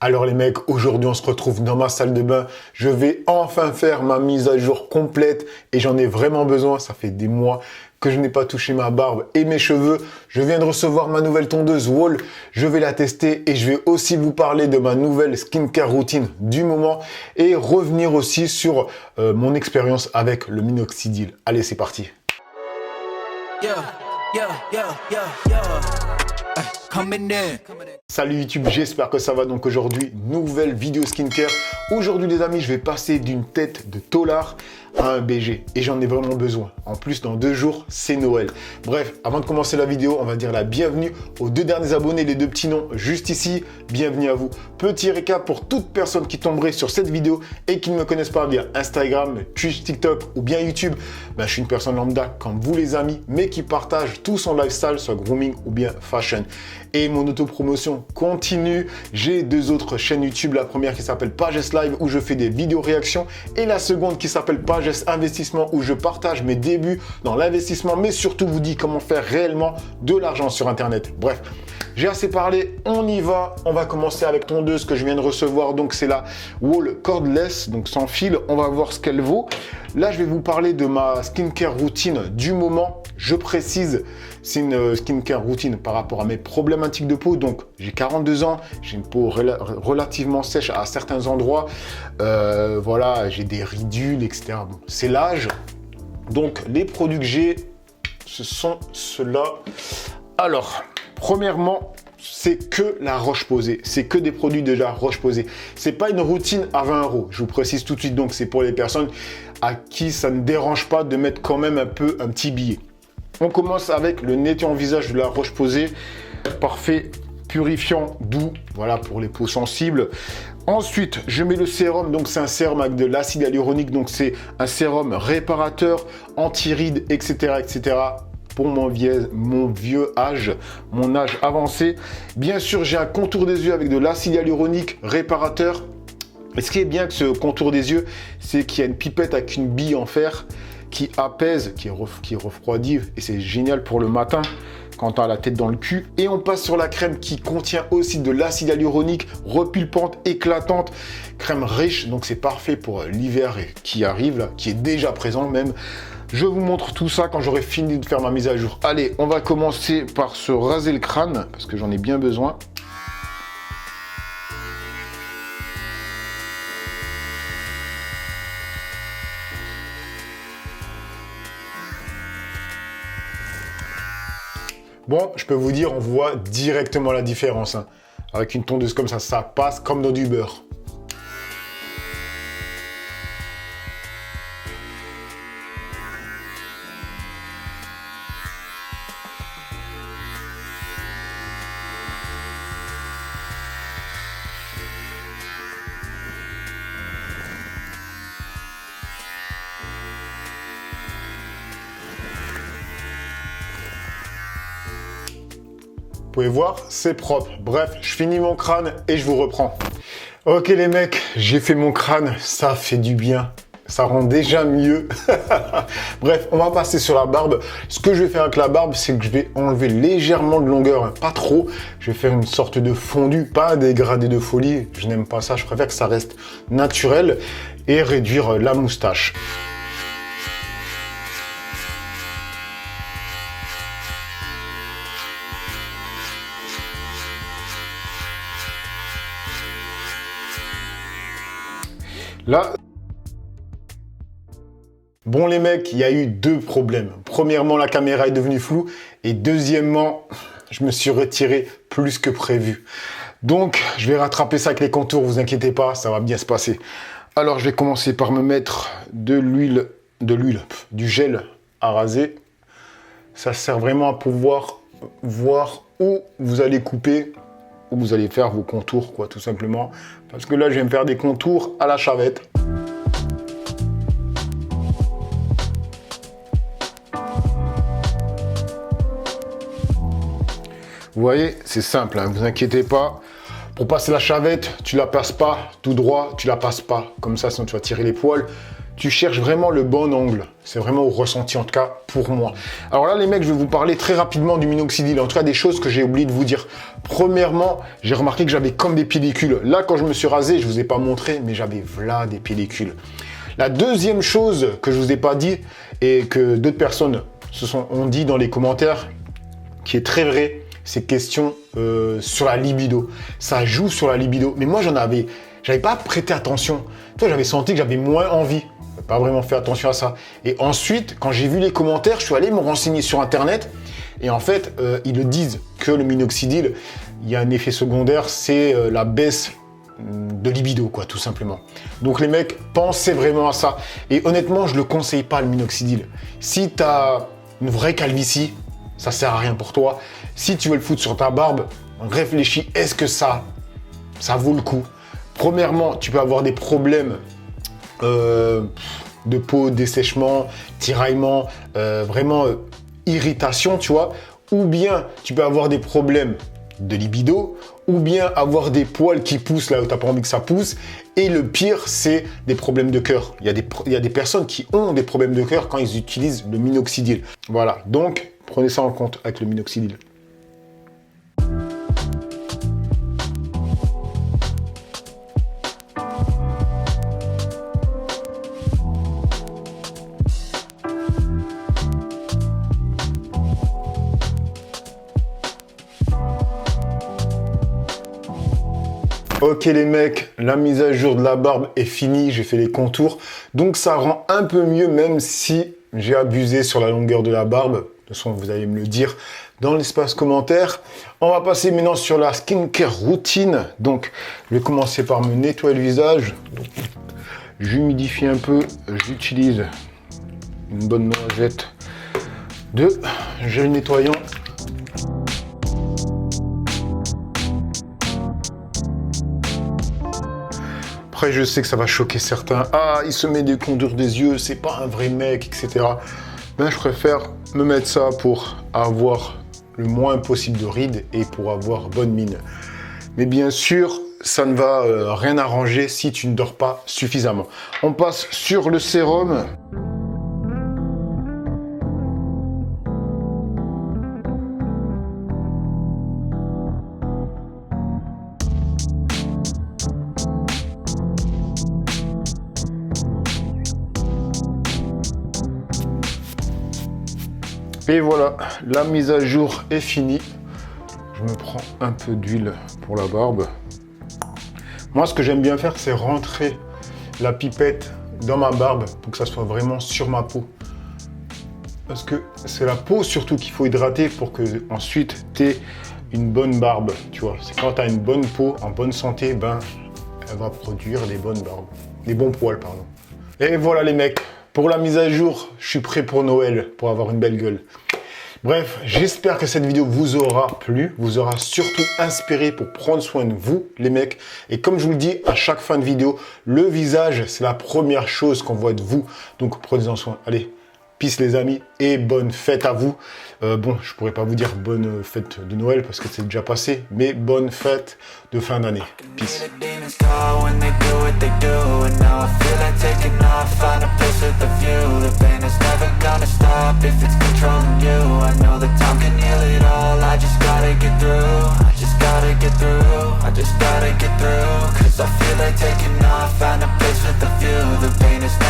Alors les mecs, aujourd'hui on se retrouve dans ma salle de bain. Je vais enfin faire ma mise à jour complète et j'en ai vraiment besoin. Ça fait des mois que je n'ai pas touché ma barbe et mes cheveux. Je viens de recevoir ma nouvelle tondeuse Wall. Je vais la tester et je vais aussi vous parler de ma nouvelle skincare routine du moment et revenir aussi sur mon expérience avec le minoxidil. Allez, c'est parti. Salut YouTube, j'espère que ça va. Donc aujourd'hui, nouvelle vidéo skincare. Aujourd'hui les amis, je vais passer d'une tête de tolard à un BG et j'en ai vraiment besoin. En plus, dans 2 jours, c'est Noël. Bref, avant de commencer la vidéo, on va dire la bienvenue aux 2 derniers abonnés, les 2 petits noms juste ici. Bienvenue à vous. Petit récap pour toute personne qui tomberait sur cette vidéo et qui ne me connaissent pas via Instagram, Twitch, TikTok ou bien YouTube. Je suis une personne lambda comme vous les amis, mais qui partage tout son lifestyle, soit grooming ou bien fashion. Et mon autopromotion continue. J'ai 2 autres chaînes YouTube. La première qui s'appelle Pages Live où je fais des vidéos réactions et la seconde qui s'appelle Pages Investissement où je partage mes débuts dans l'investissement mais surtout vous dis comment faire réellement de l'argent sur Internet. Bref, j'ai assez parlé, on y va. On va commencer avec tondeuse que je viens de recevoir. Donc c'est la Wall Cordless, donc sans fil. On va voir ce qu'elle vaut. Là, je vais vous parler de ma skincare routine du moment. Je précise, c'est une skincare routine par rapport à mes problématiques de peau. Donc, j'ai 42 ans, j'ai une peau relativement sèche à certains endroits. Voilà, j'ai des ridules, etc. Bon, c'est l'âge. Donc, les produits que j'ai, ce sont ceux-là. Alors, premièrement, c'est que la Roche-Posay. C'est que des produits de la Roche-Posay. C'est pas une routine à 20 €. Je vous précise tout de suite. Donc, c'est pour les personnes à qui ça ne dérange pas de mettre quand même un petit billet. On commence avec le nettoyant visage de la Roche-Posay. Parfait, purifiant, doux. Voilà pour les peaux sensibles. Ensuite, je mets le sérum. Donc, c'est un sérum avec de l'acide hyaluronique. Donc, c'est un sérum réparateur, anti-rides, etc., etc. Pour mon vieux âge, mon âge avancé. Bien sûr, j'ai un contour des yeux avec de l'acide hyaluronique réparateur. Et ce qui est bien avec ce contour des yeux, c'est qu'il y a une pipette avec une bille en fer qui apaise, qui refroidit. Et c'est génial pour le matin quand tu as la tête dans le cul. Et on passe sur la crème qui contient aussi de l'acide hyaluronique, repulpante, éclatante. Crème riche, donc c'est parfait pour l'hiver qui arrive, là, qui est déjà présent même. Je vous montre tout ça quand j'aurai fini de faire ma mise à jour. Allez, on va commencer par se raser le crâne, parce que j'en ai bien besoin. Bon, je peux vous dire, on voit directement la différence. Hein. Avec une tondeuse comme ça passe comme dans du beurre. Vous pouvez voir, c'est propre. Bref, je finis mon crâne et je vous reprends. Ok les mecs, j'ai fait mon crâne, ça fait du bien. Ça rend déjà mieux. Bref, on va passer sur la barbe. Ce que je vais faire avec la barbe, c'est que je vais enlever légèrement de longueur, hein, pas trop. Je vais faire une sorte de fondu, pas un dégradé de folie. Je n'aime pas ça, je préfère que ça reste naturel et réduire la moustache. Là, bon les mecs, il y a eu 2 problèmes. Premièrement, la caméra est devenue floue et deuxièmement, je me suis retiré plus que prévu. Donc, je vais rattraper ça avec les contours, vous inquiétez pas, ça va bien se passer. Alors, je vais commencer par me mettre du gel à raser. Ça sert vraiment à pouvoir voir où vous allez couper, où vous allez faire vos contours, quoi, tout simplement. Parce que là, je vais me faire des contours à la chavette. Vous voyez, c'est simple, hein, vous inquiétez pas. Pour passer la chavette, tu la passes pas tout droit, tu la passes pas comme ça, sinon tu vas tirer les poils. tu cherches vraiment le bon angle. C'est vraiment au ressenti, en tout cas pour moi. Alors là, les mecs, je vais vous parler très rapidement du minoxidil. En tout cas, des choses que j'ai oublié de vous dire. Premièrement, j'ai remarqué que j'avais comme des pellicules. Là, quand je me suis rasé, je ne vous ai pas montré, mais j'avais là des pellicules. La deuxième chose que je ne vous ai pas dit et que d'autres personnes ont dit dans les commentaires, qui est très vrai, c'est question sur la libido. Ça joue sur la libido. Mais moi, j'avais pas prêté attention. Toi, j'avais senti que j'avais moins envie. Pas vraiment fait attention à ça. Et ensuite, quand j'ai vu les commentaires, je suis allé me renseigner sur Internet. Et en fait, ils le disent que le minoxidil, il y a un effet secondaire, c'est la baisse de libido, quoi, tout simplement. Donc les mecs, pensez vraiment à ça. Et honnêtement, je le conseille pas, le minoxidil. Si tu as une vraie calvitie, ça sert à rien pour toi. Si tu veux le foutre sur ta barbe, réfléchis, est-ce que ça vaut le coup? Premièrement, tu peux avoir des problèmes de peau, dessèchement, tiraillement, vraiment irritation, tu vois. Ou bien tu peux avoir des problèmes de libido, ou bien avoir des poils qui poussent là où tu n'as pas envie que ça pousse. Et le pire, c'est des problèmes de cœur. Il y a des personnes qui ont des problèmes de cœur quand ils utilisent le minoxidil. Voilà, donc prenez ça en compte avec le minoxidil. Ok les mecs, la mise à jour de la barbe est finie, j'ai fait les contours. Donc ça rend un peu mieux même si j'ai abusé sur la longueur de la barbe. De toute façon, vous allez me le dire dans l'espace commentaire. On va passer maintenant sur la skincare routine. Donc je vais commencer par me nettoyer le visage. J'humidifie un peu, j'utilise une bonne noisette de gel nettoyant. Après, je sais que ça va choquer certains. Ah, il se met des contours des yeux, c'est pas un vrai mec, etc. Ben, je préfère me mettre ça pour avoir le moins possible de rides et pour avoir bonne mine. Mais bien sûr, ça ne va rien arranger si tu ne dors pas suffisamment. On passe sur le sérum. Et voilà, la mise à jour est finie. Je me prends un peu d'huile pour la barbe. Moi, ce que j'aime bien faire, c'est rentrer la pipette dans ma barbe pour que ça soit vraiment sur ma peau. Parce que c'est la peau surtout qu'il faut hydrater pour que ensuite tu aies une bonne barbe. Tu vois, c'est quand tu as une bonne peau, en bonne santé, ben, elle va produire des bonnes barbes. Des bons poils, pardon. Et voilà les mecs. Pour la mise à jour, je suis prêt pour Noël, pour avoir une belle gueule. Bref, j'espère que cette vidéo vous aura plu, vous aura surtout inspiré pour prendre soin de vous, les mecs. Et comme je vous le dis à chaque fin de vidéo, le visage, c'est la première chose qu'on voit de vous. Donc prenez-en soin. Allez, peace les amis et bonne fête à vous. Bon, je pourrais pas vous dire bonne fête de Noël parce que c'est déjà passé, mais bonne fête de fin d'année. Peace. I just gotta get through, 'cause I feel like taking off.